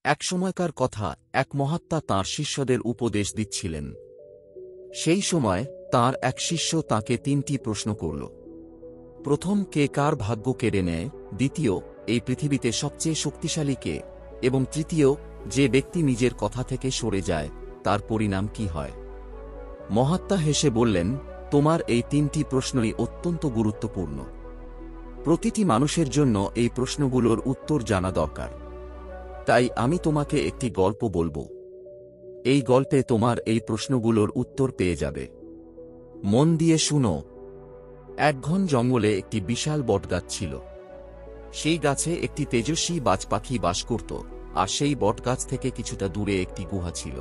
এক সময়কার কথা, এক মহাত্মা তাঁর শিষ্যদের উপদেশ দিচ্ছিলেন। সেই সময় তাঁর এক শিষ্য তাঁকে ৩টি প্রশ্ন করল। প্রথম, কে কার ভাগ্য কেড়ে নেয়? দ্বিতীয়, এই পৃথিবীতে সবচেয়ে শক্তিশালী কে? এবং তৃতীয়, যে ব্যক্তি নিজের কথা থেকে সরে যায় তার পরিণাম কি হয়? মহাত্মা হেসে বললেন, তোমার এই ৩টি প্রশ্নই অত্যন্ত গুরুত্বপূর্ণ। প্রতিটি মানুষের জন্য এই প্রশ্নগুলোর উত্তর জানা দরকার। তাই আমি তোমাকে একটি গল্প বলবো। এই গল্পে তোমার এই প্রশ্নগুলোর উত্তর পেয়ে যাবে। মন দিয়ে শুনো। এক ঘন জঙ্গলে একটি বিশাল বটগাছ ছিল। সেই গাছে একটি তেজস্বী বাজ পাখি বাস করত, আর সেই বটগাছ থেকে কিছুটা দূরে একটি গুহা ছিল।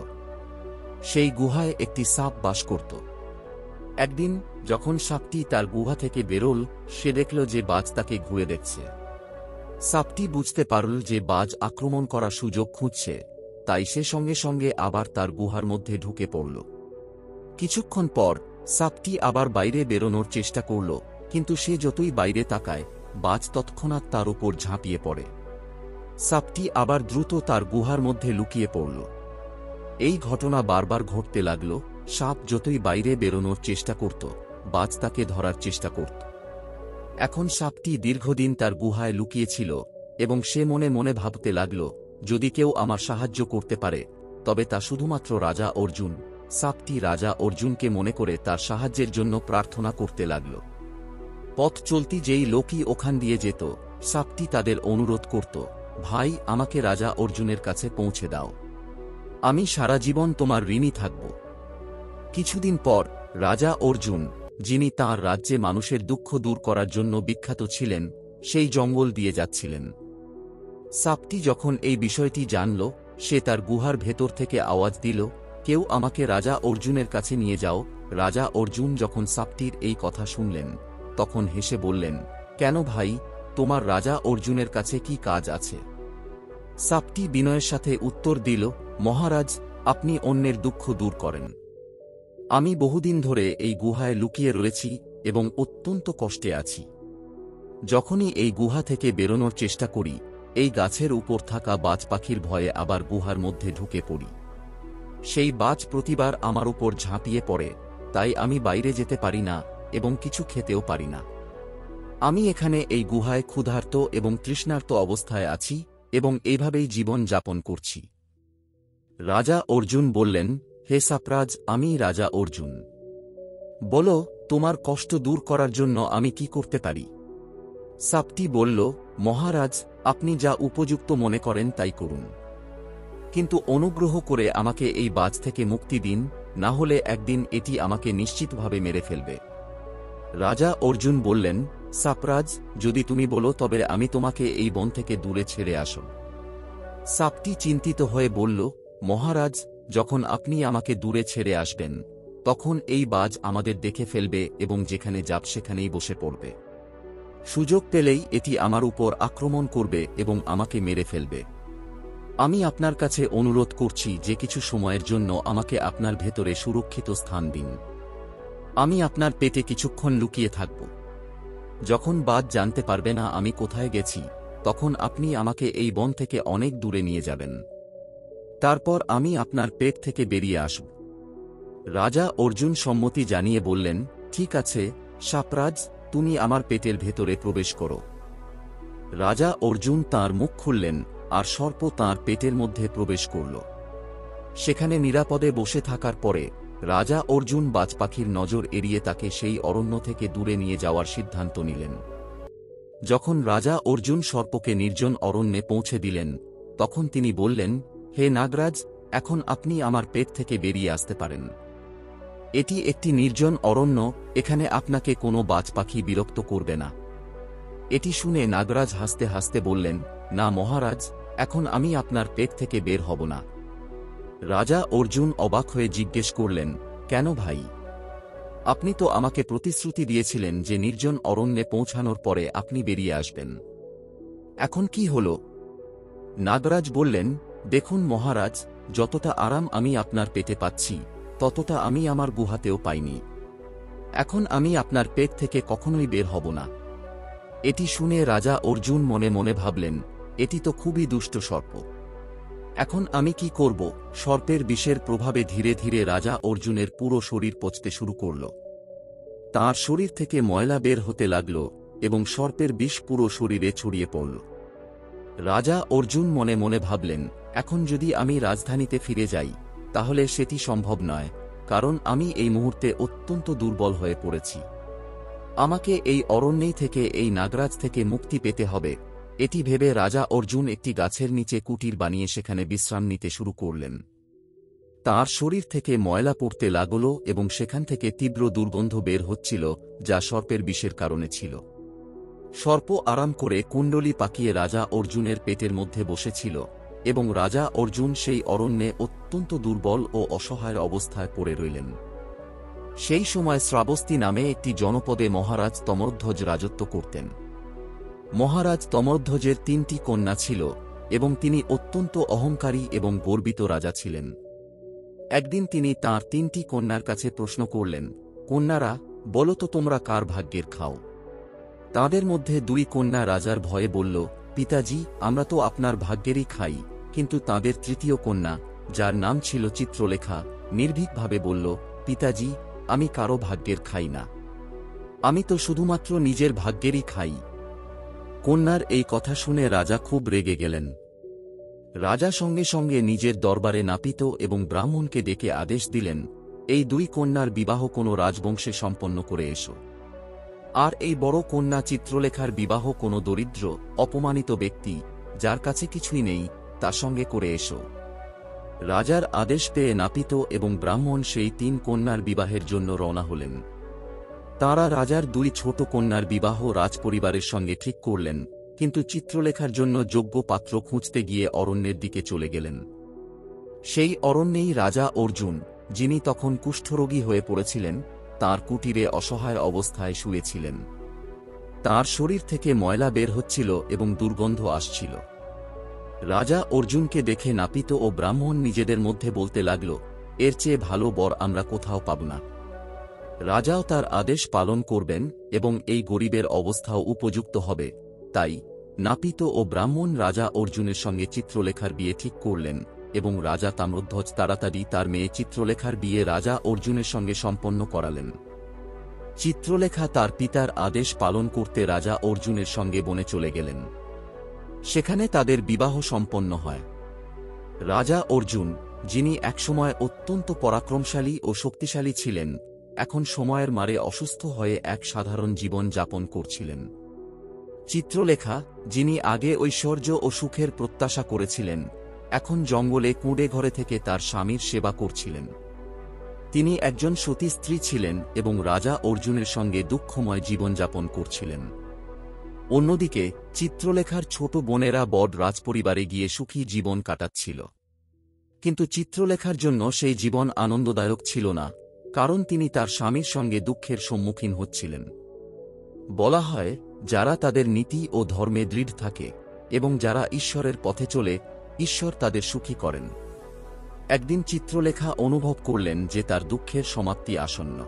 সেই গুহায় একটি সাপ বাস করত। একদিন যখন সাপটি তার গুহা থেকে বেরোল, সে দেখল যে বাজ তাকে ঘুরে দেখছে। সাপটি বুঝতে পারল যে বাজ আক্রমণ করার সুযোগ খুঁজছে, তাই সে সঙ্গে সঙ্গে আবার তার গুহার মধ্যে ঢুকে পড়ল। কিছুক্ষণ পর সাপটি আবার বাইরে বেরোনোর চেষ্টা করল, কিন্তু সে যতই বাইরে তাকায়, বাজ তৎক্ষণাৎ তার উপর ঝাঁপিয়ে পড়ে। সাপটি আবার দ্রুত তার গুহার মধ্যে লুকিয়ে পড়ল। এই ঘটনা বারবার ঘটতে লাগল। সাপ যতই বাইরে বেরোনোর চেষ্টা করত, বাজ তাকে ধরার চেষ্টা করত। এখন সাপটি দীর্ঘদিন তার গুহায় লুকিয়েছিল এবং সে মনে মনে ভাবতে লাগল, যদি কেউ আমার সাহায্য করতে পারে তবে তা শুধুমাত্র রাজা অর্জুন। সাপটি রাজা অর্জুনকে মনে করে তার সাহায্যের জন্য প্রার্থনা করতে লাগল। পথ চলতি যেই লোকই ওখান দিয়ে যেত, সাপটি তাদের অনুরোধ করত, ভাই, আমাকে রাজা অর্জুনের কাছে পৌঁছে দাও। আমি সারা জীবন তোমার ঋণী থাকব। কিছুদিন পর রাজা অর্জুন, যিনি তাঁর রাজ্যে মানুষের দুঃখ দূর করার জন্য বিখ্যাত ছিলেন, সেই জঙ্গল দিয়ে যাচ্ছিলেন। সাপটি যখন এই বিষয়টি জানল, সে তার গুহার ভেতর থেকে আওয়াজ দিল, কেউ আমাকে রাজা অর্জুনের কাছে নিয়ে যাও। রাজা অর্জুন যখন সাপটির এই কথা শুনলেন, তখন হেসে বললেন, কেন ভাই, তোমার রাজা অর্জুনের কাছে কি কাজ আছে? সাপটি বিনয়ের সাথে উত্তর দিল, মহারাজ, আপনি অন্যের দুঃখ দূর করেন। আমি বহুদিন ধরে এই গুহায় লুকিয়ে রয়েছি এবং অত্যন্ত কষ্টে আছি। যখনই এই গুহা থেকে বেরোনোর চেষ্টা করি, এই গাছের উপর থাকা বাজ পাখির ভয়ে আবার গুহার মধ্যে ঢুকে পড়ি। সেই বাজ প্রতিবার আমার উপর ঝাঁপিয়ে পড়ে, তাই আমি বাইরে যেতে পারি না এবং কিছু খেতেও পারি না। আমি এখানে এই গুহায় ক্ষুধার্ত এবং তৃষ্ণার্ত অবস্থায় আছি এবং এইভাবেই জীবন যাপন করছি। রাজা অর্জুন বললেন, হে সাপরাজ, আমি রাজা অর্জুন। বলো, তোমার কষ্ট দূর করার জন্য আমি কি করতে পারি? সাপটি বলল, মহারাজ, আপনি যা উপযুক্ত মনে করেন তাই করুন, কিন্তু অনুগ্রহ করে আমাকে এই বাজ থেকে মুক্তি দিন, না হলে একদিন এটি আমাকে নিশ্চিতভাবে মেরে ফেলবে। রাজা অর্জুন বললেন, সাপরাজ, যদি তুমি বলো তবে আমি তোমাকে এই বন থেকে দূরে ছেড়ে আসো। সাপটি চিন্তিত হয়ে বলল, মহারাজ, যখন আপনি আমাকে দূরে ছেড়ে আসবেন, তখন এই বাজ আমাদের দেখে ফেলবে এবং যেখানে যাব সেখানেই বসে পড়বে। সুযোগ পেলেই এটি আমার উপর আক্রমণ করবে এবং আমাকে মেরে ফেলবে। আমি আপনার কাছে অনুরোধ করছি যে কিছু সময়ের জন্য আমাকে আপনার ভেতরে সুরক্ষিত স্থান দিন। আমি আপনার পেটে কিছুক্ষণ লুকিয়ে থাকব। যখন বাজ জানতে পারবে না আমি কোথায় গেছি, তখন আপনি আমাকে এই বন থেকে অনেক দূরে নিয়ে যাবেন। তারপর আমি আপনার পেট থেকে বেরিয়ে আসব। রাজা অর্জুন সম্মতি জানিয়ে বললেন, ঠিক আছে সাপরাজ, তুমি আমার পেটের ভেতরে প্রবেশ করো। রাজা অর্জুন তাঁর মুখ খুললেন, আর সর্প তাঁর পেটের মধ্যে প্রবেশ করল। সেখানে নিরাপদে বসে থাকার পরে রাজা অর্জুন বাজ পাখির নজর এড়িয়ে তাকে সেই অরণ্য থেকে দূরে নিয়ে যাওয়ার সিদ্ধান্ত নিলেন। যখন রাজা অর্জুন সর্পকে নির্জন অরণ্যে পৌঁছে দিলেন, তখন তিনি বললেন, হে নাগরাজ, এখন আপনি আমার পেট থেকে বেরিয়ে আসতে পারেন। এটি একটি নির্জন অরণ্য, এখানে আপনাকে কোনো বাজ পাখি বিরক্ত করবে না। এটি শুনে নাগরাজ হাসতে হাসতে বললেন, না মহারাজ, এখন আমি আপনার পেট থেকে বের হব না। রাজা অর্জুন অবাক হয়ে জিজ্ঞেস করলেন, কেন ভাই? আপনি তো আমাকে প্রতিশ্রুতি দিয়েছিলেন যে নির্জন অরণ্যে পৌঁছানোর পরে আপনি বেরিয়ে আসবেন। এখন কি হল? নাগরাজ বললেন, দেখুন মহারাজ, যতটা আরাম আমি আপনার পেটে পাচ্ছি, ততটা আমি আমার গুহাতেও পাইনি। এখন আমি আপনার পেট থেকে কখনোই বের হব না। এটি শুনে রাজা অর্জুন মনে মনে ভাবলেন, এটি তো খুবই দুষ্ট সর্প। এখন আমি কি করব? সর্পের বিষের প্রভাবে ধীরে ধীরে রাজা অর্জুনের পুরো শরীর পচতে শুরু করল। তার শরীর থেকে ময়লা বের হতে লাগল এবং সর্পের বিষ পুরো শরীরে ছড়িয়ে পড়ল। রাজা অর্জুন মনে মনে ভাবলেন, এখন যদি আমি রাজধানীতে ফিরে যাই তাহলে সেটি সম্ভব নয়, কারণ আমি এই মুহূর্তে অত্যন্ত দুর্বল হয়ে পড়েছি। আমাকে এই অরণ্যেই থেকে, এই নাগরাজ থেকে মুক্তি পেতে হবে। এটি ভেবে রাজা অর্জুন একটি গাছের নিচে কুটির বানিয়ে সেখানে বিশ্রাম নিতে শুরু করলেন। তার শরীর থেকে ময়লা পড়তে লাগল এবং সেখান থেকে তীব্র দুর্গন্ধ বের হচ্ছিল, যা সর্পের বিষের কারণে ছিল। সর্প আরাম করে কুণ্ডলী পাকিয়ে রাজা অর্জুনের পেটের মধ্যে বসেছিল এবং রাজা অর্জুন সেই অরণ্যে অত্যন্ত দুর্বল ও অসহায় অবস্থায় পড়ে রইলেন। সেই সময় শ্রাবস্তী নামে একটি জনপদে মহারাজ তমরধ্বজ রাজত্ব করতেন। মহারাজ তমরধ্বজের 3টি কন্যা ছিল এবং তিনি অত্যন্ত অহংকারী এবং গর্বিত রাজা ছিলেন। একদিন তিনি তাঁর 3টি কন্যার কাছে প্রশ্ন করলেন, কন্যারা, বলো তো তোমরা কার ভাগ্যের খাও? তাদের মধ্যে 2 কন্যা রাজার ভয়ে বলল, পিতাজি, আমরা তো আপনার ভাগ্যেরই খাই। কিন্তু তাদের 3য় কন্যা, যার নাম ছিল চিত্রলেখা, নির্ভীকভাবে বলল, পিতাজি, আমি কারো ভাগ্যের খাই না, আমি তো শুধুমাত্র নিজের ভাগ্যেরই খাই। কন্যার এই কথা শুনে রাজা খুব রেগে গেলেন। রাজা সঙ্গে সঙ্গে নিজের দরবারে নাপিত এবং ব্রাহ্মণকে ডেকে আদেশ দিলেন, এই 2 কন্যার বিবাহ কোনো রাজবংশে সম্পন্ন করে এসো। আর এই বড় কন্যা চিত্রলেখার বিবাহ কোনো দরিদ্র, অপমানিত ব্যক্তি, যার কাছে কিছুই নেই, তার সঙ্গে করে এসো। রাজার আদেশ পেয়ে নাপিত এবং ব্রাহ্মণ সেই 3 কন্যার বিবাহের জন্য রওনা হলেন। তাঁরা রাজার 2 ছোট কন্যার বিবাহ রাজপরিবারের সঙ্গে ঠিক করলেন, কিন্তু চিত্রলেখার জন্য যোগ্য পাত্র খুঁজতে গিয়ে অরণ্যের দিকে চলে গেলেন। সেই অরণ্যেই রাজা অর্জুন, যিনি তখন কুষ্ঠরোগী হয়ে পড়েছিলেন, তাঁর কুটিরে অসহায় অবস্থায় শুয়েছিলেন। তাঁর শরীর থেকে ময়লা বের হচ্ছিল এবং দুর্গন্ধ আসছিল। রাজা অর্জুনকে দেখে নাপিত ও ব্রাহ্মণ নিজেদের মধ্যে বলতে লাগল, এর চেয়ে ভালো বর আমরা কোথাও পাব না। রাজাও তার আদেশ পালন করবেন এবং এই গরিবের অবস্থাও উপযুক্ত হবে। তাই নাপিত ও ব্রাহ্মণ রাজা অর্জুনের সঙ্গে চিত্রলেখার বিয়ে ঠিক করলেন এবং রাজা তাম্রধ্বজ তাড়াতাড়ি তার মেয়ে চিত্রলেখার বিয়ে রাজা অর্জুনের সঙ্গে সম্পন্ন করালেন। চিত্রলেখা তার পিতার আদেশ পালন করতে রাজা অর্জুনের সঙ্গে বনে চলে গেলেন। সেখানে তাদের বিবাহ সম্পন্ন হয়। রাজা অর্জুন, যিনি একসময় অত্যন্ত পরাক্রমশালী ও শক্তিশালী ছিলেন, এখন সময়ের মারে অসুস্থ হয়ে এক সাধারণ জীবন যাপন করছিলেন। চিত্রলেখা, যিনি আগে ঐশ্বর্য ও সুখের প্রত্যাশা করেছিলেন, এখন জঙ্গলে কুঁড়ে ঘরে থেকে তার স্বামীর সেবা করছিলেন। তিনি একজন সতী স্ত্রী ছিলেন এবং রাজা অর্জুনের সঙ্গে দুঃখময় জীবনযাপন করছিলেন। অন্যদিকে চিত্রলেখার ছোট বোনেরা বড় রাজপরিবারে গিয়ে সুখী জীবন কাটাচ্ছিল। কিন্তু চিত্রলেখার জন্য সেই জীবন আনন্দদায়ক ছিল না, কারণ তিনি তার স্বামীর সঙ্গে দুঃখের সম্মুখীন হচ্ছিলেন। বলা হয়, যারা তাদের নীতি ও ধর্মে দৃঢ় থাকে এবং যারা ঈশ্বরের পথে চলে, ঈশ্বর তাদের সুখী করেন। একদিন চিত্রলেখা অনুভব করলেন যে তার দুঃখের সমাপ্তি আসন্ন।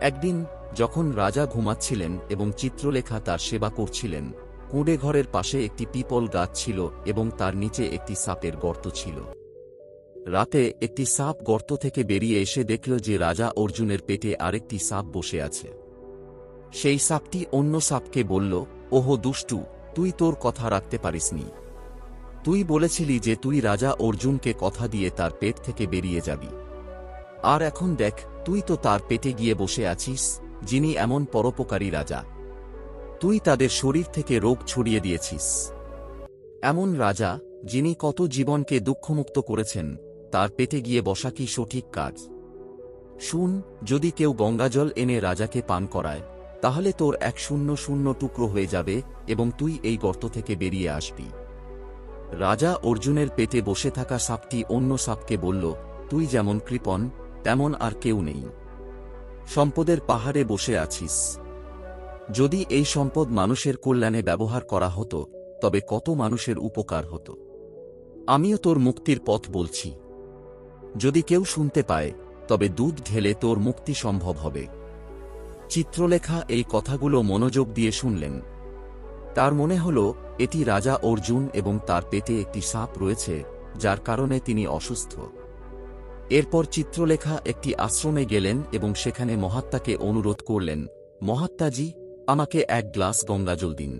একদিন যখন রাজা ঘুমাচ্ছিলেন এবং চিত্রলেখা তার সেবা করছিলেন, কুঁড়ে ঘরের পাশে একটি পিপল গাছ ছিল এবং তার নিচে একটি সাপের গর্ত ছিল। রাতে একটি সাপ গর্ত থেকে বেরিয়ে এসে দেখল যে রাজা অর্জুনের পেটে আরেকটি সাপ বসে আছে। সেই সাপটি অন্য সাপকে বলল, ওহো দুষ্টু, তুই তোর কথা রাখতে পারিসনি। তুই বলেছিলি যে তুই রাজা অর্জুনকে কথা দিয়ে তার পেট থেকে বেরিয়ে যাবি, আর এখন দেখ, তুই তো তার পেটে গিয়ে বসে আছিস, যিনি এমন পরোপকারী রাজা। তুই তাদের শরীর থেকে রোগ ছড়িয়ে দিয়েছিস। এমন রাজা, যিনি কত জীবনকে দুঃখমুক্ত করেছেন, তার পেটে গিয়ে বসা কি সঠিক কাজ? শুন, যদি কেউ গঙ্গাজল এনে রাজাকে পান করায়, তাহলে তোর 100 টুকরো হয়ে যাবে এবং তুই এই গর্ত থেকে বেরিয়ে আসবি। রাজা অর্জুনের পেটে বসে থাকা সাপটি অন্য সাপকে বলল, তুই যেমন কৃপণ, তেমন আর কেউ নেই। সম্পদের পাহাড়ে বসে আছিস। যদি এই সম্পদ মানুষের কল্যাণে ব্যবহার করা হতো, তবে কত মানুষের উপকার হতো। আমিও তোর মুক্তির পথ বলছি। যদি কেউ শুনতে পায়, তবে দুধ ঢেলে তোর মুক্তি সম্ভব হবে। চিত্রলেখা এই কথাগুলো মনোযোগ দিয়ে শুনলেন। তার মনে হল, এটি রাজা অর্জুন এবং তার পেটে একটি সাপ রয়েছে, যার কারণে তিনি অসুস্থ। এরপর চিত্রলেখা একটি আশ্রমে গেলেন এবং সেখানে মহাত্মাকে অনুরোধ করলেন, মহাত্মাজি, আমাকে এক গ্লাস গঙ্গাজল দিন।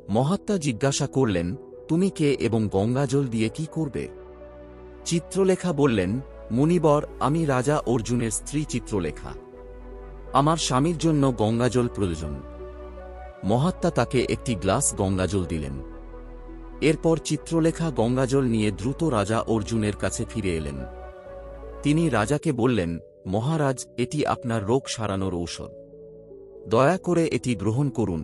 মহাত্মা জিজ্ঞাসা করলেন, তুমি কে এবং গঙ্গাজল দিয়ে কি করবে? চিত্রলেখা বললেন, মুনিবর, আমি রাজা অর্জুনের স্ত্রী চিত্রলেখা। আমার স্বামীর জন্য গঙ্গাজল প্রয়োজন। মহাত্মা তাকে একটি গ্লাস গঙ্গাজল দিলেন। এরপর চিত্রলেখা গঙ্গাজল নিয়ে দ্রুত রাজা অর্জুনের কাছে ফিরে এলেন। তিনি রাজাকে বললেন, মহারাজ, এটি আপনার রোগ সারানোর ঔষধ। দয়া করে এটি গ্রহণ করুন।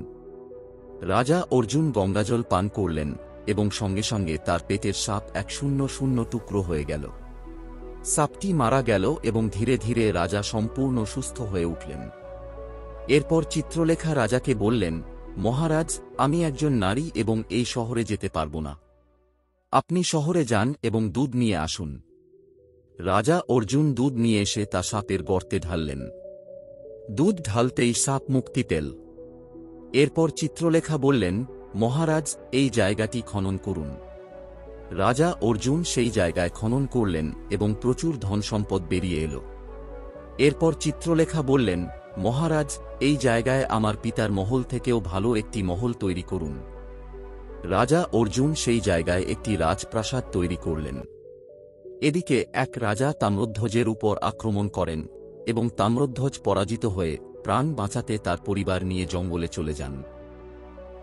রাজা অর্জুন গঙ্গাজল পান করলেন এবং সঙ্গে সঙ্গে তার পেটের সাপ 100 টুকরো হয়ে গেল। সাপটি মারা গেল এবং ধীরে ধীরে রাজা সম্পূর্ণ সুস্থ হয়ে উঠলেন। এরপর চিত্রলেখা রাজাকে বললেন, মহারাজ, আমি একজন নারী এবং এই শহরে যেতে পারব না। আপনি শহরে যান এবং দুধ নিয়ে আসুন। রাজা অর্জুন দুধ নিয়ে এসে তা সাপের গর্তে ঢাললেন। দুধ ঢালতেই সাপ মুক্তি পেল। এরপর চিত্রলেখা বললেন, মহারাজ, এই জায়গাটি খনন করুন। রাজা অর্জুন সেই জায়গায় খনন করলেন এবং প্রচুর ধনসম্পদ বেরিয়ে এল। এরপর চিত্রলেখা বললেন, মহারাজ, এই জায়গায় আমার পিতার মহল থেকেও ভালো একটি মহল তৈরি করুন। রাজা অর্জুন সেই জায়গায় একটি রাজপ্রাসাদ তৈরি করলেন। এদিকে এক রাজা তাম্রধ্বজের উপর আক্রমণ করেন এবং তাম্রধ্বজ পরাজিত হয়ে প্রাণ বাঁচাতে তার পরিবার নিয়ে জঙ্গলে চলে যান।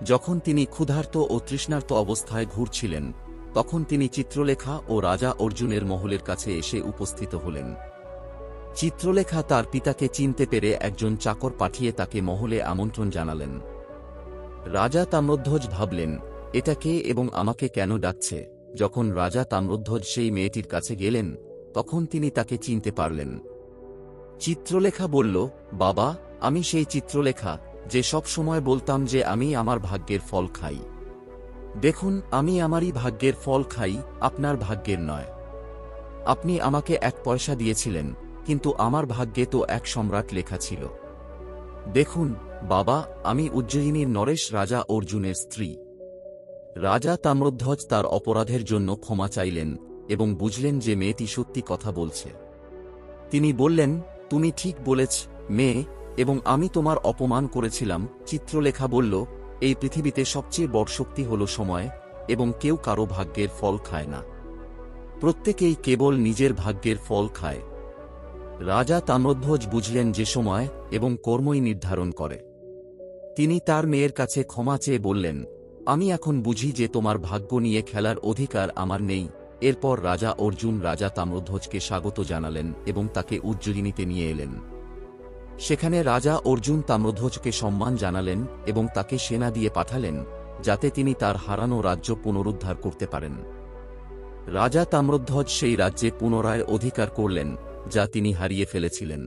যখন তিনি ক্ষুধার্ত ও তৃষ্ণার্ত অবস্থায় ঘুরছিলেন, তখন তিনি চিত্রলেখা ও রাজা অর্জুনের মহলের কাছে এসে উপস্থিত হলেন। চিত্রলেখা তার পিতাকে চিনতে পেরে একজন চাকর পাঠিয়ে তাকে মহলে আমন্ত্রণ জানালেন। রাজা তাম্রধ্বজ ভাবলেন, এটা কে এবং আমাকে কেন ডাকছে? যখন রাজা তাম্রধ্বজ সেই মেয়েটির কাছে গেলেন, তখন তিনি তাকে চিনতে পারলেন। চিত্রলেখা বলল, বাবা, আমি সেই চিত্রলেখা যে সব সময় বলতাম যে আমি আমার ভাগ্যের ফল খাই। দেখুন, আমি আমারই ভাগ্যের ফল খাই, আপনার ভাগ্যের নয়। আপনি আমাকে 1 পয়সা দিয়েছিলেন, কিন্তু আমার ভাগ্যে তো এক সম্রাট লেখা ছিল। দেখুন বাবা, আমি উজ্জয়িনীর নরেশ রাজা অর্জুনের স্ত্রী। রাজা তাম্রধ্বজ তার অপরাধের জন্য ক্ষমা চাইলেন এবং বুঝলেন যে মেয়েটি সত্যি কথা বলছে। তিনি বললেন, তুমি ঠিক বলেছ মেয়ে, এবং আমি তোমার অপমান করেছিলাম। চিত্রলেখা বলল, এই পৃথিবীতে সবচেয়ে বড় শক্তি হল সময়, এবং কেউ কারো ভাগ্যের ফল খায় না। প্রত্যেকেই কেবল নিজের ভাগ্যের ফল খায়। রাজা তাম্রধ্বজ বুঝলেন যে সময় এবং কর্মই নির্ধারণ করে। তিনি তার মেয়ের কাছে ক্ষমা চেয়ে বললেন, আমি এখন বুঝি যে তোমার ভাগ্য নিয়ে খেলার অধিকার আমার নেই। এরপর রাজা অর্জুন রাজা তাম্রধ্বজকে স্বাগত জানালেন এবং তাকে উজ্জয়িনীতে নিয়ে এলেন। সেখানে রাজা অর্জুন তাম্রধ্বজকে সম্মান জানালেন এবং তাকে সেনা দিয়ে পাঠালেন, যাতে তিনি তার হারানো রাজ্য পুনরুদ্ধার করতে পারেন। রাজা তাম্রধ্বজ সেই রাজ্যে পুনরায় অধিকার করলেন, যা তিনি হারিয়ে ফেলেছিলেন।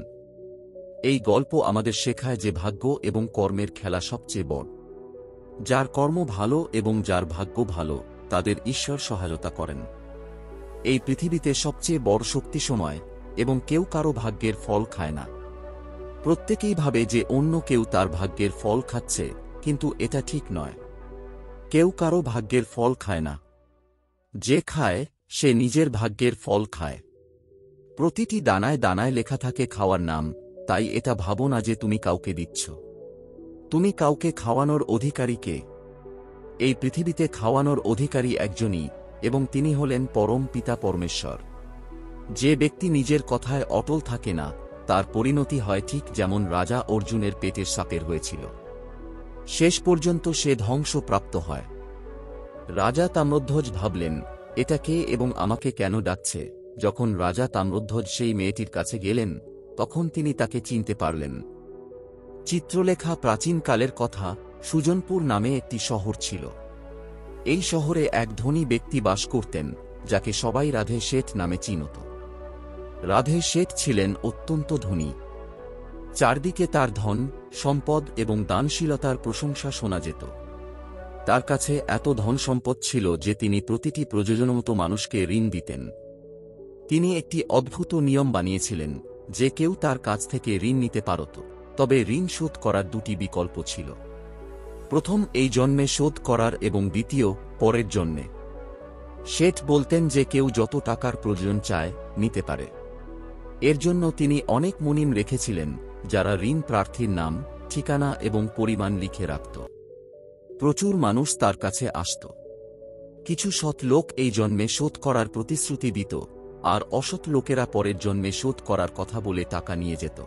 এই গল্প আমাদের শেখায় যে ভাগ্য এবং কর্মের খেলা সবচেয়ে বড়। যার কর্ম ভালো এবং যার ভাগ্য ভালো, তাদের ঈশ্বর সহায়তা করেন। এই পৃথিবীতে সবচেয়ে বড় শক্তি সময়, এবং কেউ কারো ভাগ্যের ফল খায় না। প্রত্যেকেই ভাবে যে অন্য কেউ তার ভাগ্যের ফল খাচ্ছে, কিন্তু এটা ঠিক নয়। কেউ কারো ভাগ্যের ফল খায় না। যে খায় সে নিজের ভাগ্যের ফল খায়। প্রতিটি দানায় দানায় লেখা থাকে খাওয়ার নাম, তাই এটা ভাবো না যে তুমি কাউকে দিচ্ছ। তুমি কাউকে খাওয়ানোর অধিকারী কে? এই পৃথিবীতে খাওয়ানোর অধিকারী একজনই, এবং তিনি হলেন পরম পিতা পরমেশ্বর। যে ব্যক্তি নিজের কথায় অটল থাকে না, তার পরিণতি হয় ঠিক যেমন রাজা অর্জুনের পেটের সাপের হয়েছিল। শেষ পর্যন্ত সে ধ্বংসপ্রাপ্ত হয়। রাজা তাম্রধ্বজ ভাবলেন, এটা কে এবং আমাকে কেন ডাকছে? যখন রাজা তাম্রধ্বজ সেই মেয়েটির কাছে গেলেন, তখন তিনি তাকে চিনতে পারলেন। চিত্রলেখা প্রাচীনকালের কথা। সুজনপুর নামে একটি শহর ছিল। এই শহরে এক ধনী ব্যক্তি বাস করতেন, যাকে সবাই রাধে শেঠ নামে চিনত। রাধে শেঠ ছিলেন অত্যন্ত ধনী। চারদিকে তার ধন, সম্পদ এবং দানশীলতার প্রশংসা শোনা যেত। তার কাছে এত ধন সম্পদ ছিল যে তিনি প্রতিটি প্রয়োজনমতো মানুষকে ঋণ দিতেন। তিনি একটি অদ্ভুত নিয়ম বানিয়েছিলেন, যে কেউ তার কাছ থেকে ঋণ নিতে পারত, তবে ঋণ শোধ করার 2টি বিকল্প ছিল। প্রথম এই জন্মে শোধ করার এবং দ্বিতীয় পরের জন্মে। শেঠ বলতেন যে কেউ যত টাকার প্রয়োজন চায় নিতে পারে। এর জন্য তিনি অনেক মুনিম রেখেছিলেন, যারা ঋণ প্রার্থীর নাম, ঠিকানা এবং পরিমাণ লিখে রাখত। প্রচুর মানুষ তার কাছে আসত। কিছু সৎ লোক এই জন্মে শোধ করার প্রতিশ্রুতি দিত, আর অসৎ লোকেরা পরের জন্মে শোধ করার কথা বলে টাকা নিয়ে যেত।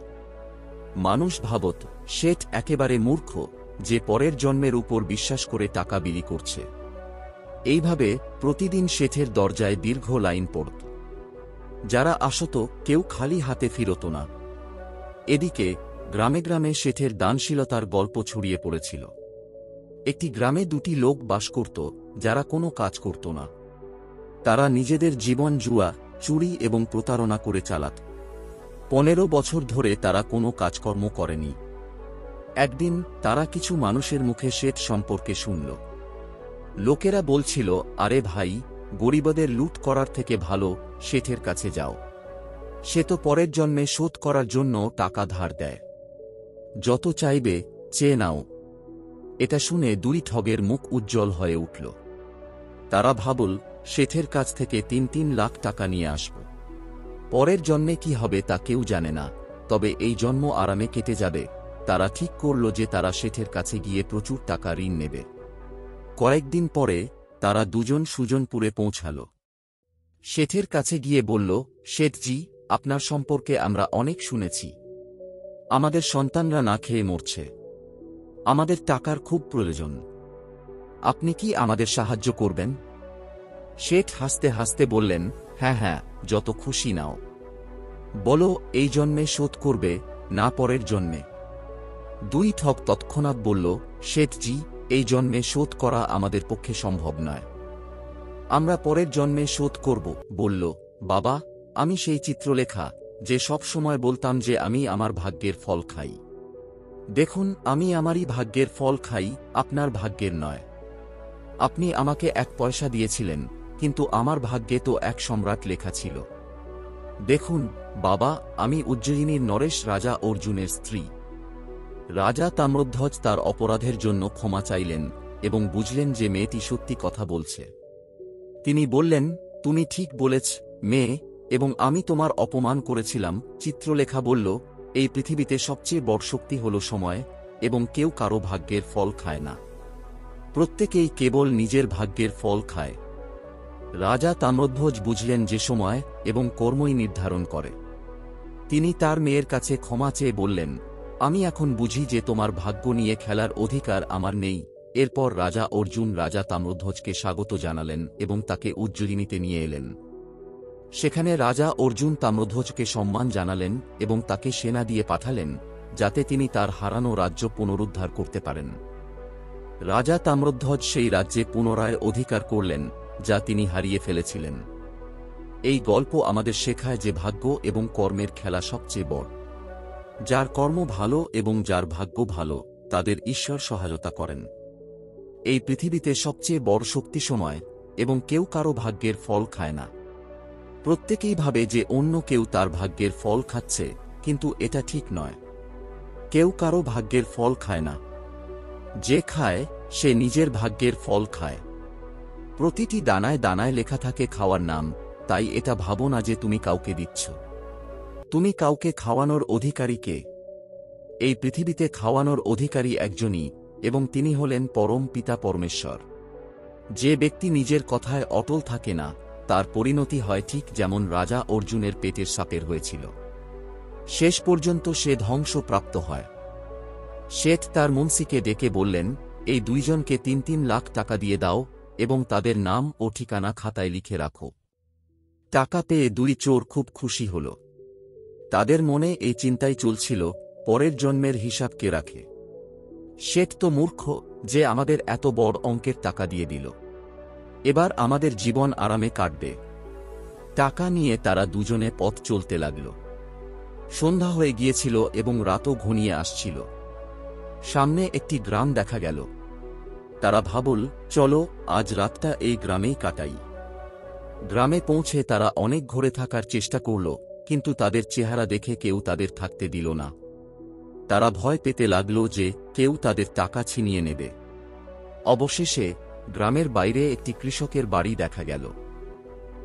মানুষ ভাবত শেঠ একেবারে মূর্খ, যে পরের জন্মের উপর বিশ্বাস করে টাকা বিলি করছে। এইভাবে প্রতিদিন শেঠের দরজায় দীর্ঘ লাইন পড়ত। যারা আসত কেউ খালি হাতে ফিরত না। এদিকে গ্রামে গ্রামে শেঠের দানশীলতার গল্প ছড়িয়ে পড়েছিল। একটি গ্রামে দুটি লোক বাস করত, যারা কোনো কাজ করত না। তারা নিজেদের জীবন জুয়া, চুরি এবং প্রতারণা করে চালাত। 15 বছর ধরে তারা কোনো কাজকর্ম করেনি। একদিন তারা কিছু মানুষের মুখে শেঠ সম্পর্কে শুনল। লোকেরা বলছিল, আরে ভাই, গরিবদের লুট করার থেকে ভালো শেঠের কাছে যাও। সে তো পরের জন্মে শোধ করার জন্য টাকা ধার দেয়। যত চাইবে চেয়ে নাও। এটা শুনে দুই ঠগের মুখ উজ্জ্বল হয়ে উঠল। তারা ভাবল, শেঠের কাছ থেকে 3 লাখ টাকা নিয়ে আসব। পরের জন্মে কি হবে তা কেউ জানে না, তবে এই জন্ম আরামে কেটে যাবে। তারা ঠিক করল যে তারা শেঠের কাছে গিয়ে প্রচুর টাকা ঋণ নেবে। কয়েকদিন পরে তারা দুজন সুজনপুরে পৌঁছাল। শেঠের কাছে গিয়ে বলল, শেঠজি, আপনার সম্পর্কে আমরা অনেক শুনেছি। আমাদের সন্তানরা না খেয়ে মরছে। আমাদের টাকার খুব প্রয়োজন। আপনি কি আমাদের সাহায্য করবেন? শেঠ হাসতে হাসতে বললেন, হ্যাঁ হ্যাঁ, যত খুশি নাও। বলো এই জন্মে শোধ করবে না পরের জন্মে? দুই ঠগ তৎক্ষণাৎ বলল, শেঠজি, এই জন্মে শোধ করা আমাদের পক্ষে সম্ভব নয়। আমরা পরের জন্মে শোধ করব। বলল, বাবা, আমি সেই চিত্রলেখা, যে সব সময় বলতাম যে আমি আমার ভাগ্যের ফল খাই। দেখুন, আমি আমারই ভাগ্যের ফল খাই, আপনার ভাগ্যের নয়। আপনি আমাকে 1 পয়সা দিয়েছিলেন, কিন্তু আমার ভাগ্যে তো এক সম্রাট লেখা ছিল। দেখুন বাবা, আমি উজ্জয়িনীর নরেশ রাজা অর্জুনের স্ত্রী। রাজা তাম্রধ্বজ তার অপরাধের জন্য ক্ষমা চাইলেন এবং বুঝলেন যে মেয়েটি সত্যি কথা বলছে। তিনি বললেন, তুমি ঠিক বলেছ মেয়ে, এবং আমি তোমার অপমান করেছিলাম। চিত্রলেখা বলল, এই পৃথিবীতে সবচেয়ে বড় শক্তি হল সময়, এবং কেউ কারো ভাগ্যের ফল খায় না। প্রত্যেকেই কেবল নিজের ভাগ্যের ফল খায়। রাজা তাম্রধ্বজ বুঝলেন যে সময় এবং কর্মই নির্ধারণ করে। তিনি তার মেয়ের কাছে ক্ষমা চেয়ে বললেন, আমি এখন বুঝি যে তোমার ভাগ্য নিয়ে খেলার অধিকার আমার নেই। এরপর রাজা অর্জুন রাজা তাম্রধ্বজকে স্বাগত জানালেন এবং তাকে উজ্জয়িনীতে নিয়ে এলেন। সেখানে রাজা অর্জুন তাম্রধ্বজকে সম্মান জানালেন এবং তাকে সেনা দিয়ে পাঠালেন, যাতে তিনি তার হারানো রাজ্য পুনরুদ্ধার করতে পারেন। রাজা তাম্রধ্বজ সেই রাজ্যে পুনরায় অধিকার করলেন, যা তিনি হারিয়ে ফেলেছিলেন। এই গল্প আমাদের শেখায় যে ভাগ্য এবং কর্মের খেলা সবচেয়ে বড়। যার কর্ম ভালো এবং যার ভাগ্য ভালো, তাদের ঈশ্বর সহায়তা করেন। এই পৃথিবীতে সবচেয়ে বড় শক্তি সময়, এবং কেউ কারো ভাগ্যের ফল খায় না। প্রত্যেকেই ভাবে যে অন্য কেউ তার ভাগ্যের ফল খাচ্ছে, কিন্তু এটা ঠিক নয়। কেউ কারো ভাগ্যের ফল খায় না। যে খায় সে নিজের ভাগ্যের ফল খায়। প্রতিটি দানায় দানায় লেখা থাকে খাওয়ার নাম, তাই এটা ভাবো না যে তুমি কাউকে দিচ্ছ। তুমি কাউকে খাওয়ানোর অধিকারী কে? এই পৃথিবীতে খাওয়ানোর অধিকারী একজনই, এবং তিনি হলেন পরম পিতা পরমেশ্বর। যে ব্যক্তি নিজের কথায় অটল থাকে না, তার পরিণতি হয় ঠিক যেমন রাজা অর্জুনের পেটের সাপের হয়েছিল। শেষ পর্যন্ত সে ধ্বংসপ্রাপ্ত হয়। শেঠ তার মুন্সিকে ডেকে বললেন, এই দুইজনকে 3 লাখ টাকা দিয়ে দাও এবং তাদের নাম ও ঠিকানা খাতায় লিখে রাখো। টাকা পেয়ে দুই চোর খুব খুশি হল। তাদের মনে এই চিন্তাই চলছিল, পরের জন্মের হিসাব কে রাখে? শেঠ তো মূর্খ যে আমাদের এত বড় অঙ্কের টাকা দিয়ে দিল। এবার আমাদের জীবন আরামে কাটবে। টাকা নিয়ে তারা দুজনে পথ চলতে লাগল। সন্ধ্যা হয়ে গিয়েছিল এবং রাতও ঘনিয়ে আসছিল। সামনে একটি গ্রাম দেখা গেল। তারা ভাবল, চলো আজ রাতটা এই গ্রামেই কাটাই। গ্রামে পৌঁছে তারা অনেক ঘরে থাকার চেষ্টা করল, কিন্তু তাদের চেহারা দেখে কেউ তাদের থাকতে দিল না। তারা ভয় পেতে লাগল যে কেউ তাদের টাকা ছিনিয়ে নেবে। অবশেষে গ্রামের বাইরে একটি কৃষকের বাড়ি দেখা গেল।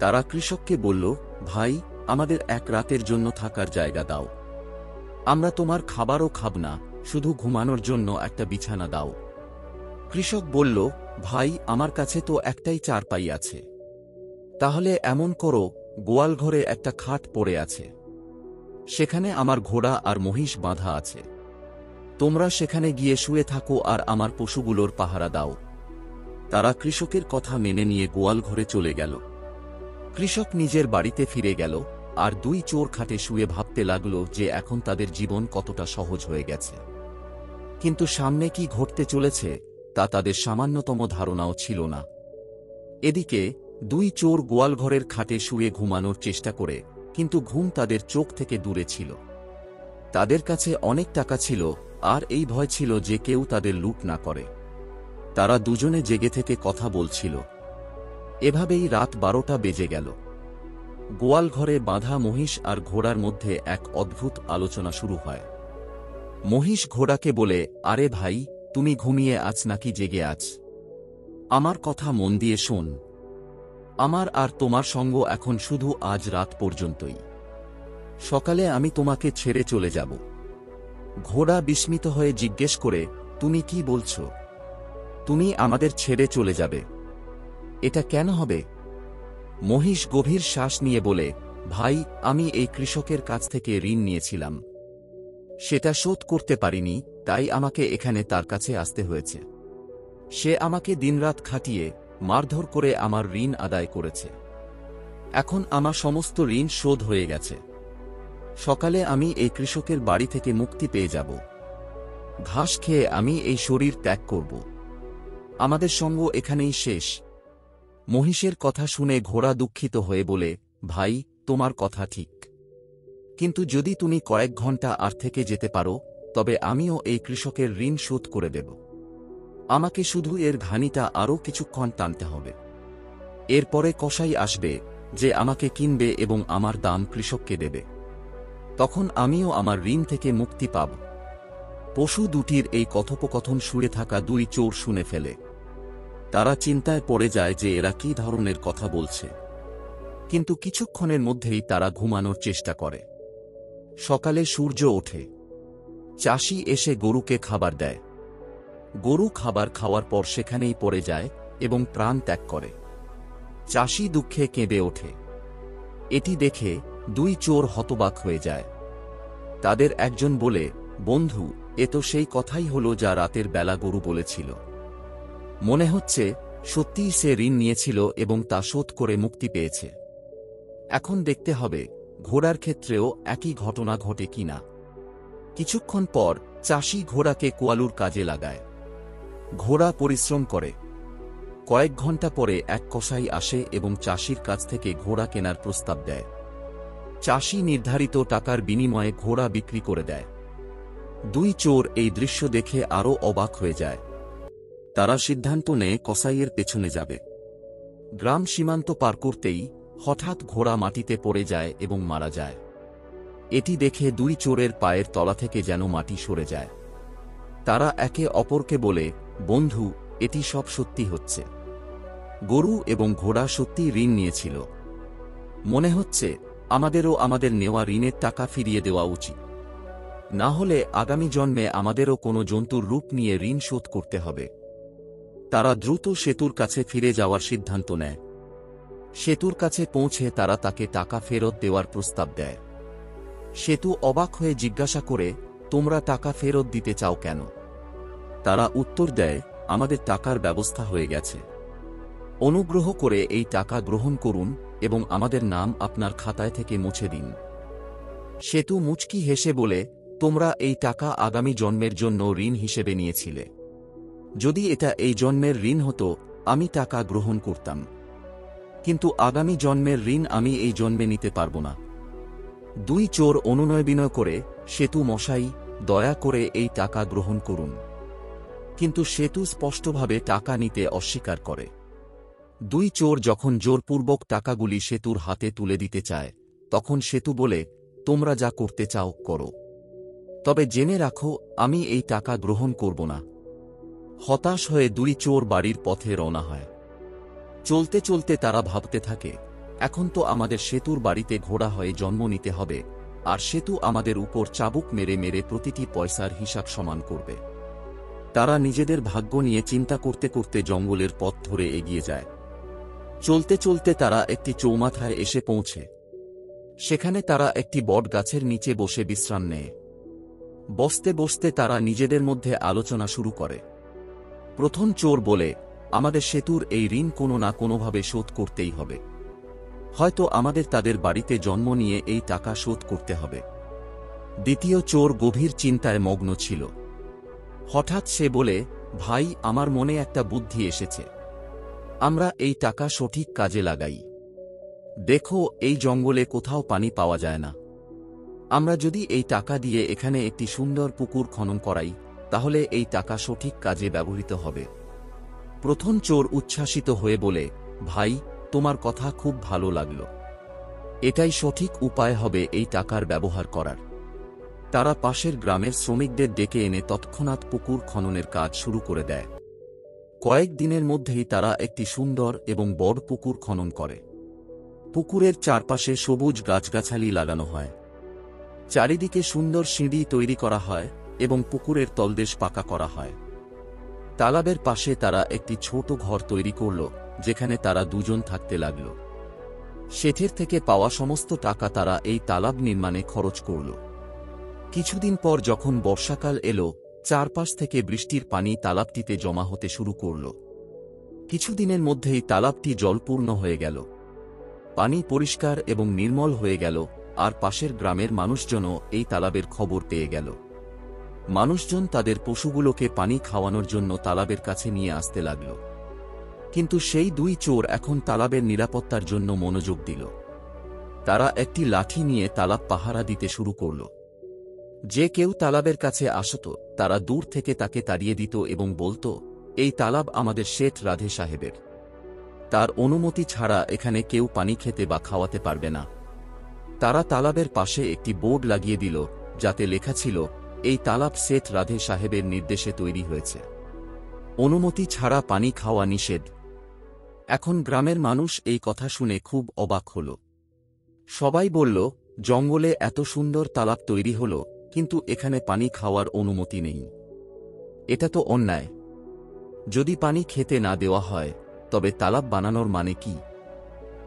তারা কৃষককে বলল, ভাই, আমাদের এক রাতের জন্য থাকার জায়গা দাও। আমরা তোমার খাবারও খাব না, শুধু ঘুমানোর জন্য একটা বিছানা দাও। কৃষক বলল, ভাই, আমার কাছে তো একটাই চারপাই আছে। তাহলে এমন করো, গোয়াল ঘরে একটা খাট পড়ে আছে, সেখানে আমার ঘোড়া আর মহিষ বাঁধা আছে। তোমরা সেখানে গিয়ে শুয়ে থাকো আর আমার পশুগুলোর পাহারা দাও। তারা কৃষকের কথা মেনে নিয়ে গোয়াল ঘরে চলে গেল। কৃষক নিজের বাড়িতে ফিরে গেল, আর দুই চোর খাটে শুয়ে ভাবতে লাগল যে এখন তাদের জীবন কতটা সহজ হয়ে গেছে। কিন্তু সামনে কি ঘটতে চলেছে তা তাদের সামান্যতম ধারণাও ছিল না। এদিকে দুই চোর গোয়ালঘরের খাটে শুয়ে ঘুমানোর চেষ্টা করে, কিন্তু ঘুম তাদের চোখ থেকে দূরে ছিল। তাদের কাছে অনেক টাকা ছিল, আর এই ভয় ছিল যে কেউ তাদের লুট না করে। তারা দুজনে জেগে থেকে কথা বলছিল। এভাবেই রাত 12টা বেজে গেল। গোয়ালঘরে বাঁধা মহিষ আর ঘোড়ার মধ্যে এক অদ্ভুত আলোচনা শুরু হয়। মহিষ ঘোড়াকে বলে, আরে ভাই, তুমি ঘুমিয়ে আছ নাকি জেগে আছ? আমার কথা মন দিয়ে শোন। আমার আর তোমার সঙ্গ এখন শুধু আজ রাত পর্যন্তই। সকালে আমি তোমাকে ছেড়ে চলে যাব। ঘোড়া বিস্মিত হয়ে জিজ্ঞেস করে, তুমি কি বলছো? তুমি আমাদের ছেড়ে চলে যাবে? এটা কেন হবে? মহিষ গভীর শ্বাস নিয়ে বলে, ভাই, আমি এই কৃষকের কাছ থেকে ঋণ নিয়েছিলাম। সেটা শোধ করতে পারিনি, তাই আমাকে এখানে তার কাছে আসতে হয়েছে। সে আমাকে দিনরাত খাটিয়ে মারধর করে আমার ঋণ আদায় করেছে। এখন আমার সমস্ত ঋণ শোধ হয়ে গেছে। সকালে আমি এই কৃষকের বাড়ি থেকে মুক্তি পেয়ে যাব। ঘাস খেয়ে আমি এই শরীর ত্যাগ করব। আমাদের সঙ্গ এখানেই শেষ। মহিষের কথা শুনে ঘোড়া দুঃখিত হয়ে বলে, ভাই, তোমার কথা ঠিক, কিন্তু যদি তুমি কয়েক ঘন্টা আর থেকে যেতে পারো, তবে আমিও এই কৃষকের ঋণ শোধ করে দেব। আমাকে শুধু এর ঘানিটা আরও কিছুক্ষণ টানতে হবে। এরপরে কসাই আসবে, যে আমাকে কিনবে এবং আমার দাম কৃষককে দেবে। তখন আমিও আমার ঋণ থেকে মুক্তি পাব। পশু দুটির এই কথোপকথন শুয়ে থাকা দুই চোর শুনে ফেলে। তারা চিন্তায় পড়ে যায় যে এরা কী ধরনের কথা বলছে। কিন্তু কিছুক্ষণের মধ্যেই তারা ঘুমানোর চেষ্টা করে। সকালে সূর্য ওঠে। চাষি এসে গরুকে খাবার দেয়। গরু খাবার খাওয়ার পর সেখানেই পড়ে যায় এবং প্রাণ ত্যাগ করে। চাষি দুঃখে কেঁদে ওঠে। এটি দেখে দুই চোর হতবাক হয়ে যায়। তাদের একজন বলে, বন্ধু, এ তো সেই কথাই হলো যা রাতের বেলা গরু বলেছিল। মনে হচ্ছে সত্যিই সে ঋণ নিয়েছিল এবং তা শোধ করে মুক্তি পেয়েছে। এখন দেখতে হবে ঘোড়ার ক্ষেত্রেও একই ঘটনা ঘটে কিনা। কিছুক্ষণ পর চাষি ঘোড়াকে কোয়ালুর কাজে লাগায়। ঘোড়া পরিশ্রম করে। কয়েক ঘন্টা পরে এক কসাই আসে এবং চাষির কাছ থেকে ঘোড়া কেনার প্রস্তাব দেয়। চাষি নির্ধারিত টাকার বিনিময়ে ঘোড়া বিক্রি করে দেয়। দুই চোর এই দৃশ্য দেখে আরও অবাক হয়ে যায়। তারা সিদ্ধান্ত নেয় কসাইয়ের পেছনে যাবে। গ্রাম সীমান্ত পার করতেই হঠাৎ ঘোড়া মাটিতে পড়ে যায় এবং মারা যায়। এটি দেখে দুই চোরের পায়ের তলা থেকে যেন মাটি সরে যায়। তারা একে অপরকে বলে, বন্ধু, এটি সব সত্যি হচ্ছে। গরু এবং ঘোড়া সত্যি ঋণ নিয়েছিল। মনে হচ্ছে আমাদেরও আমাদের নেওয়া ঋণের টাকা ফিরিয়ে দেওয়া উচিত। না হলে আগামী জন্মে আমাদেরও কোনো জন্তুর রূপ নিয়ে ঋণ শোধ করতে হবে। তারা দ্রুত সেতুর কাছে ফিরে যাওয়ার সিদ্ধান্ত নেয়। সেতুর কাছে পৌঁছে তারা তাকে টাকা ফেরত দেওয়ার প্রস্তাব দেয়। সেতু অবাক হয়ে জিজ্ঞাসা করে, তোমরা টাকা ফেরত দিতে চাও কেন? তারা উত্তর দেয়, আমাদের টাকার ব্যবস্থা হয়ে গেছে। অনুগ্রহ করে এই টাকা গ্রহণ করুন এবং আমাদের নাম আপনার খাতায় থেকে মুছে দিন। সেতু মুচকি হেসে বলে, তোমরা এই টাকা আগামী জন্মের জন্য ঋণ হিসেবে নিয়েছিলে। যদি এটা এই জন্মের ঋণ হতো, আমি টাকা গ্রহণ করতাম, কিন্তু আগামী জন্মের ঋণ আমি এই জন্মে নিতে পারব না। দুই চোর অনুনয় বিনয় করে, সেতু মশাই, দয়া করে এই টাকা গ্রহণ করুন। কিন্তু সেতু স্পষ্টভাবে টাকা নিতে অস্বীকার করে। দুই চোর যখন জোরপূর্বক টাকাগুলি সেতুর হাতে তুলে দিতে চায়, তখন সেতু বলে, তোমরা যা করতে চাও করো, তবে জেনে রাখো আমি এই টাকা গ্রহণ করব না। হতাশ হয়ে দুই চোর বাড়ির পথে রওনা হয়। চলতে চলতে তারা ভাবতে থাকে, এখন তো আমাদের সেতুর বাড়িতে ঘোড়া হয়ে জন্ম নিতে হবে, আর সেতু আমাদের উপর চাবুক মেরে মেরে প্রতিটি পয়সার হিসাব সমান করবে। তারা নিজেদের ভাগ্য নিয়ে চিন্তা করতে করতে জঙ্গলের পথ ধরে এগিয়ে যায়। চলতে চলতে তারা একটি চৌমাথায় এসে পৌঁছে। সেখানে তারা একটি বট গাছের নিচে বসে বিশ্রাম নেয়। বসতে বসতে তারা নিজেদের মধ্যে আলোচনা শুরু করে। প্রথম চোর বলে, আমাদের সেতুর এই ঋণ কোনো না কোনোভাবে শোধ করতেই হবে। হয়তো আমাদের তাদের বাড়িতে জন্ম নিয়ে এই টাকা শোধ করতে হবে। দ্বিতীয় চোর গভীর চিন্তায় মগ্ন ছিল। হঠাৎ সে বলে, ভাই, আমার মনে একটা বুদ্ধি এসেছে। আমরা এই টাকা সঠিক কাজে লাগাই। দেখো, এই জঙ্গলে কোথাও পানি পাওয়া যায় না। আমরা যদি এই টাকা দিয়ে এখানে একটি সুন্দর পুকুর খনন করাই, তাহলে এই টাকা সঠিক কাজে ব্যবহৃত হবে। প্রথম চোর উচ্ছ্বাসিত হয়ে বলে, ভাই, তোমার কথা খুব ভালো লাগলো। এটাই সঠিক উপায় হবে এই টাকার ব্যবহার করার। তারা পাশের গ্রামের শ্রমিকদের ডেকে এনে তৎক্ষণাৎ পুকুর খননের কাজ শুরু করে দেয়। কয়েক দিনের মধ্যেই তারা একটি সুন্দর এবং বড় পুকুর খনন করে। পুকুরের চারপাশে সবুজ গাছগাছালি লাগানো হয়। চারিদিকে সুন্দর সিঁড়ি তৈরি করা হয় এবং পুকুরের তলদেশ পাকা করা হয়। তালাবের পাশে তারা একটি ছোট ঘর তৈরি করল, যেখানে তারা দুজন থাকতে লাগল। শেঠের থেকে পাওয়া সমস্ত টাকা তারা এই তালাব নির্মাণে খরচ করল। কিছুদিন পর যখন বর্ষাকাল এলো, চারপাশ থেকে বৃষ্টির পানি তালাবটিতে জমা হতে শুরু করল। কিছুদিনের মধ্যেই তালাবটি জলপূর্ণ হয়ে গেল। পানি পরিষ্কার এবং নির্মল হয়ে গেল, আর পাশের গ্রামের মানুষজনও এই তালাবের খবর পেয়ে গেল। মানুষজন তাদের পশুগুলোকে পানি খাওয়ানোর জন্য তালাবের কাছে নিয়ে আসতে লাগল। কিন্তু সেই দুই চোর এখন তালাবের নিরাপত্তার জন্য মনোযোগ দিল। তারা একটি লাঠি নিয়ে তালাব পাহারা দিতে শুরু করল। যে কেউ তালাবের কাছে আসত, তারা দূর থেকে তাকে তাড়িয়ে দিত এবং বলত, এই তালাব আমাদের শেঠ রাধে সাহেবের। তার অনুমতি ছাড়া এখানে কেউ পানি খেতে বা খাওয়াতে পারবে না। তারা তালাবের পাশে একটি বোর্ড লাগিয়ে দিল, যাতে লেখা ছিল, এই তালাব শেঠ রাধে সাহেবের নির্দেশে তৈরি হয়েছে। অনুমতি ছাড়া পানি খাওয়া নিষেধ। এখন গ্রামের মানুষ এই কথা শুনে খুব অবাক হল। সবাই বলল, জঙ্গলে এত সুন্দর তালাব তৈরি হল, কিন্তু এখানে পানি খাওয়ার অনুমতি নেই। এটা তো অন্যায়। যদি পানি খেতে না দেওয়া হয়, তবে তালাব বানানোর মানে কি?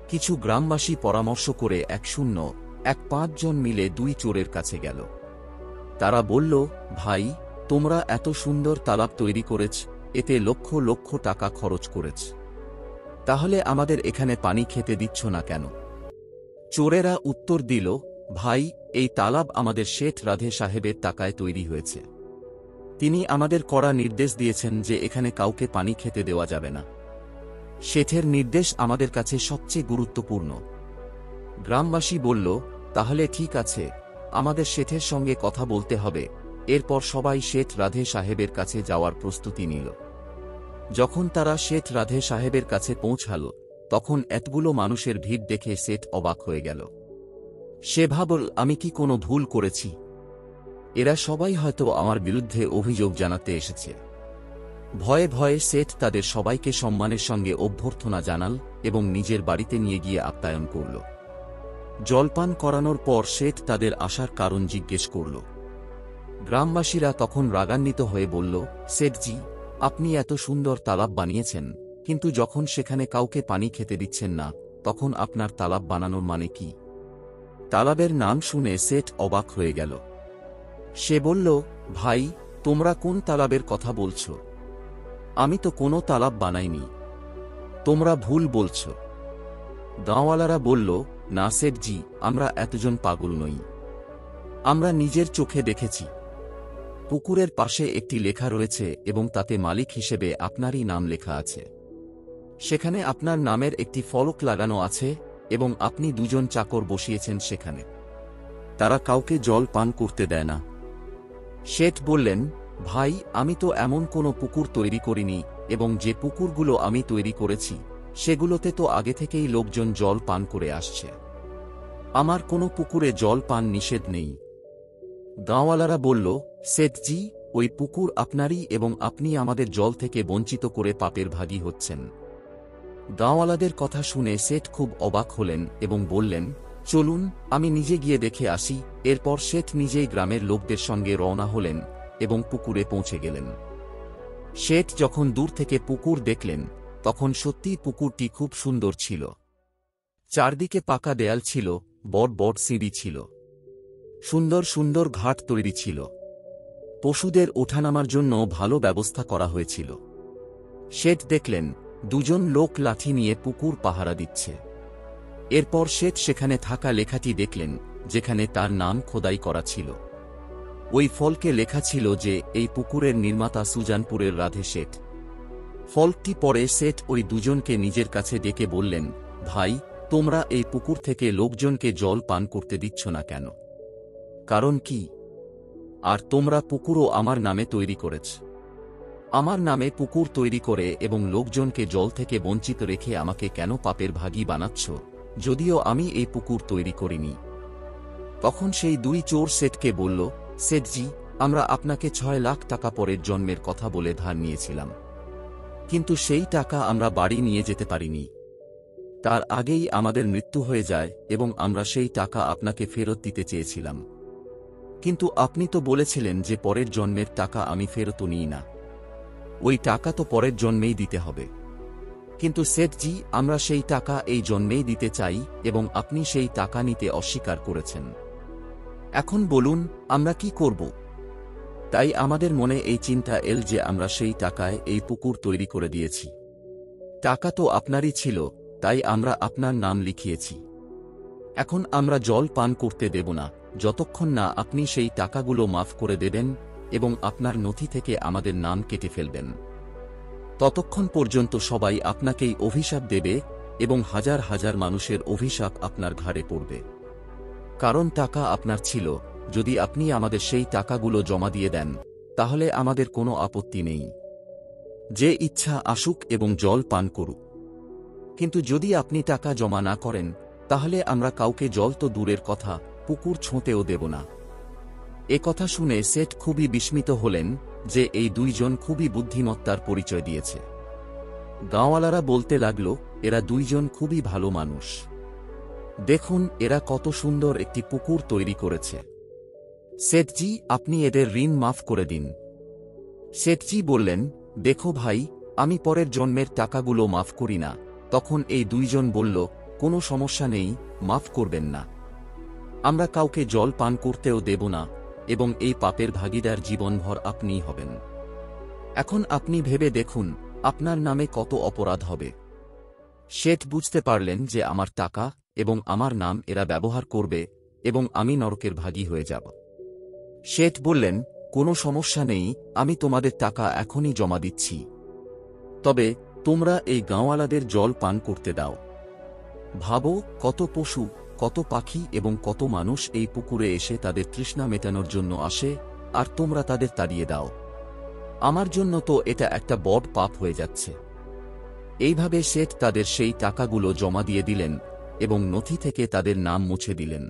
কিছু গ্রামবাসী পরামর্শ করে 105 জন মিলে দুই চোরের কাছে গেল। তারা বলল, ভাই, তোমরা এত সুন্দর তালাব তৈরি করেছ, এতে লক্ষ লক্ষ টাকা খরচ করেছ, তাহলে আমাদের এখানে পানি খেতে দিচ্ছ না কেন? চোরেরা উত্তর দিল, ভাই, এই তালাব আমাদের শেঠ রাধে সাহেবের টাকায় তৈরি হয়েছে। তিনি আমাদের কড়া নির্দেশ দিয়েছেন যে এখানে কাউকে পানি খেতে দেওয়া যাবে না। শেঠের নির্দেশ আমাদের কাছে সবচেয়ে গুরুত্বপূর্ণ। গ্রামবাসী বলল, তাহলে ঠিক আছে, আমাদের শেঠের সঙ্গে কথা বলতে হবে। এরপর সবাই শেঠ রাধে সাহেবের কাছে যাওয়ার প্রস্তুতি নিল। যখন তারা শেঠ রাধে সাহেবের কাছে পৌঁছাল, তখন এতগুলো মানুষের ভিড় দেখে শেঠ অবাক হয়ে গেল। সে ভাবল, আমি কি কোনো ভুল করেছি? এরা সবাই হয়তো আমার বিরুদ্ধে অভিযোগ জানাতে এসেছে। ভয়ে ভয়ে শেঠ তাদের সবাইকে সম্মানের সঙ্গে অভ্যর্থনা জানাল এবং নিজের বাড়িতে নিয়ে গিয়ে আপ্যায়ন করল। জলপান করানোর পর শেঠ তাদের আসার কারণ জিজ্ঞেস করল। গ্রামবাসীরা তখন রাগান্বিত হয়ে বলল, শেঠজি, আপনি এত সুন্দর তালাব বানিয়েছেন, কিন্তু যখন সেখানে কাউকে পানি খেতে দিচ্ছেন না, তখন আপনার তালাব বানানোর মানে কি? তালাবের নাম শুনে শেঠ অবাক হয়ে গেল। সে বলল, ভাই, তোমরা কোন তালাবের কথা বলছ? আমি তো কোনো তালাব বানাইনি। তোমরা ভুল বলছ। গাঁওয়ালারা বলল, না শেঠজি, আমরা এতজন পাগল নই। আমরা নিজের চোখে দেখেছি। পুকুরের পাশে একটি লেখা রয়েছে এবং তাতে মালিক হিসেবে আপনারই নাম লেখা আছে। সেখানে আপনার নামের একটি ফলক লাগানো আছে এবং আপনি দুজন চাকর বসিয়েছেন সেখানে। তারা কাউকে জল পান করতে দেয় না। শেঠ বললেন, ভাই, আমি তো এমন কোনো পুকুর তৈরি করিনি, এবং যে পুকুরগুলো আমি তৈরি করেছি, সেগুলোতে তো আগে থেকেই লোকজন জল পান করে আসছে। আমার কোনো পুকুরে জল পান নিষেধ নেই। গাঁওয়ালারা বলল, শেঠজি, ওই পুকুর আপনারই এবং আপনি আমাদের জল থেকে বঞ্চিত করে পাপের ভাগী হচ্ছেন। গাঁওয়ালাদের কথা শুনে শেঠ খুব অবাক হলেন এবং বললেন, চলুন আমি নিজে গিয়ে দেখে আসি। এরপর শেঠ নিজেই গ্রামের লোকদের সঙ্গে রওনা হলেন এবং পুকুরে পৌঁছে গেলেন। শেঠ যখন দূর থেকে পুকুর দেখলেন তখন সত্যিই পুকুরটি খুব সুন্দর ছিল। চারদিকে পাকা দেয়াল ছিল, বড় বড় সিঁড়ি ছিল, সুন্দর সুন্দর ঘাট তৈরি ছিল, পশুদের ওঠানামার জন্য ভালো ব্যবস্থা করা হয়েছিল। শেঠ দেখলেন দুজন লোক লাঠি নিয়ে পুকুর পাহারা দিচ্ছে। এরপর শেঠ সেখানে থাকা লেখাটি দেখলেন, যেখানে তার নাম খোদাই করা ছিল। ওই ফলকে লেখা ছিল যে এই পুকুরের নির্মাতা সুজানপুরের রাধে শেঠ। ফলকটি পরে শেঠ ওই দুজনকে নিজের কাছে ডেকে বললেন, ভাই, তোমরা এই পুকুর থেকে লোকজনকে জল পান করতে দিচ্ছ না কেন? কারণ কি? আর তোমরা পুকুরও আমার নামে তৈরি করেছ। আমার নামে পুকুর তৈরি করে এবং লোকজনকে জল থেকে বঞ্চিত রেখে আমাকে কেন পাপের ভাগী বানাচ্ছ, যদিও আমি এই পুকুর তৈরি করিনি? তখন সেই দুই চোর শেঠকে বলল, শেঠজি, আমরা আপনাকে 6 লাখ টাকা পরের জন্মের কথা বলে ধার নিয়েছিলাম, কিন্তু সেই টাকা আমরা বাড়ি নিয়ে যেতে পারিনি। তার আগেই আমাদের মৃত্যু হয়ে যায় এবং আমরা সেই টাকা আপনাকে ফেরত দিতে চেয়েছিলাম, কিন্তু আপনি তো বলেছিলেন যে পরের জন্মের টাকা আমি ফেরত নিই না। ওই টাকা তো পরের জন্মেই দিতে হবে। কিন্তু শেঠজি, আমরা সেই টাকা এই জন্মেই দিতে চাই এবং আপনি সেই টাকা নিতে অস্বীকার করেছেন। এখন বলুন আমরা কি করব? তাই আমাদের মনে এই চিন্তা এল যে আমরা সেই টাকায় এই পুকুর তৈরি করে দিয়েছি। টাকা তো আপনারই ছিল, তাই আমরা আপনার নাম লিখিয়েছি। এখন আমরা জল পান করতে দেব না যতক্ষণ না আপনি সেই টাকাগুলো মাফ করে দেবেন এবং আপনার নথি থেকে আমাদের নাম কেটে ফেলবেন। ততক্ষণ পর্যন্ত সবাই আপনাকেই অভিশাপ দেবে এবং হাজার হাজার মানুষের অভিশাপ আপনার ঘাড়ে পড়বে। কারণ টাকা আপনার ছিল, যদি আপনি আমাদের সেই টাকাগুলো জমা দিয়ে দেন তাহলে আমাদের কোনো আপত্তি নেই। যে ইচ্ছা আসুক এবং জল পান করুক। কিন্তু যদি আপনি টাকা জমা না করেন তাহলে আমরা কাউকে জল তো দূরের কথা, পুকুর ছোঁতেও দেব না। এ কথা শুনে শেঠ খুবই বিস্মিত হলেন যে এই দুইজন খুবই বুদ্ধিমত্তার পরিচয় দিয়েছে। গাঁওয়ালারা বলতে লাগল, এরা দুইজন খুবই ভালো মানুষ। দেখুন এরা কত সুন্দর একটি পুকুর তৈরি করেছে। শেঠজি, আপনি এদের ঋণ মাফ করে দিন। শেঠজি বললেন, দেখো ভাই, আমি পরের জন্মের টাকাগুলো মাফ করি না। তখন এই দুইজন বলল, কোনো সমস্যা নেই, মাফ করবেন না। আমরা কাউকে জল পান করতেও দেব না এবং এই পাপের ভাগীদার জীবনভর আপনিই হবেন। এখন আপনি ভেবে দেখুন আপনার নামে কত অপরাধ হবে। শেঠ বুঝতে পারলেন যে আমার টাকা এবং আমার নাম এরা ব্যবহার করবে এবং আমি নরকের ভাগী হয়ে যাব। শেঠ বললেন, কোনো সমস্যা নেই, আমি তোমাদের টাকা এখনই জমা দিচ্ছি। তবে তোমরা এই গাঁওয়ালাদের জল পান করতে দাও। ভাবো, কত পশু, কত পাখি এবং কত মানুষ এই পুকুরে এসে তাদের তৃষ্ণা মেটানোর জন্য আসে, আর তোমরা তাদের তাড়িয়ে দাও। আমার জন্য তো এটা একটা বড় পাপ হয়ে যাচ্ছে। এইভাবে শেঠ তাদের সেই টাকাগুলো জমা দিয়ে দিলেন এবং নথি থেকে তাদের নাম মুছে দিলেন।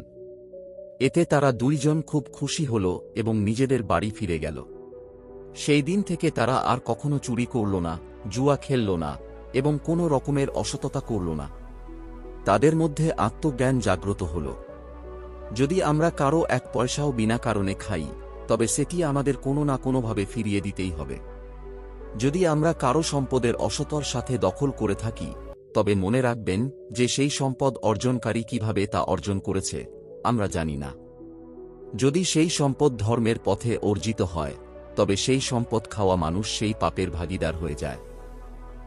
এতে তারা দুইজন খুব খুশি হল এবং নিজেদের বাড়ি ফিরে গেল। সেই দিন থেকে তারা আর কখনো চুরি করল না, জুয়া খেলল না এবং কোনো রকমের অসততা করল না। তাদের মধ্যে আত্মজ্ঞান জাগ্রত হল। যদি আমরা কারো 1 পয়সাও বিনা কারণে খাই, তবে সেটি আমাদের কোনো না কোনোভাবে ফিরিয়ে দিতেই হবে। যদি আমরা কারো সম্পদের অসতর সাথে দখল করে থাকি, তবে মনে রাখবেন যে সেই সম্পদ অর্জনকারী কিভাবে তা অর্জন করেছে আমরা জানি না। যদি সেই সম্পদ ধর্মের পথে অর্জিত হয়, তবে সেই সম্পদ খাওয়া মানুষ সেই পাপের ভাগীদার হয়ে যায়।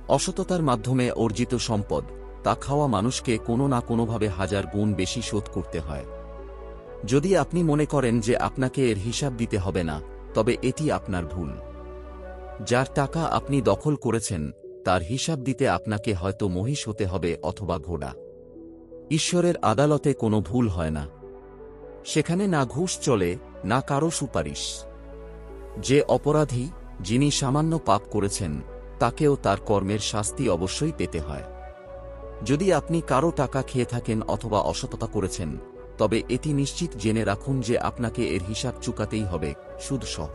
অসততার মাধ্যমে অর্জিত সম্পদ তা খাওয়া মানুষকে কোনো না কোনোভাবে 1000 গুণ বেশি শোধ করতে হয়। যদি আপনি মনে করেন যে আপনাকে এর হিসাব দিতে হবে না, তবে এটি আপনার ভুল। যার টাকা আপনি দখল করেছেন তার হিসাব দিতে আপনাকে হয়তো মহিষ হতে হবে অথবা ঘোড়া। ঈশ্বরের আদালতে কোনো ভুল হয় না। সেখানে না ঘুষ চলে, না কারো সুপারিশ। যে অপরাধী, যিনি সামান্য পাপ করেছেন, তাকেও তার কর্মের শাস্তি অবশ্যই পেতে হয়। যদি আপনি কারো টাকা খেয়ে থাকেন অথবা অসততা করেছেন, তবে এটি নিশ্চিত জেনে রাখুন যে আপনাকে এর হিসাব চুকাতেই হবে, সুদসহ।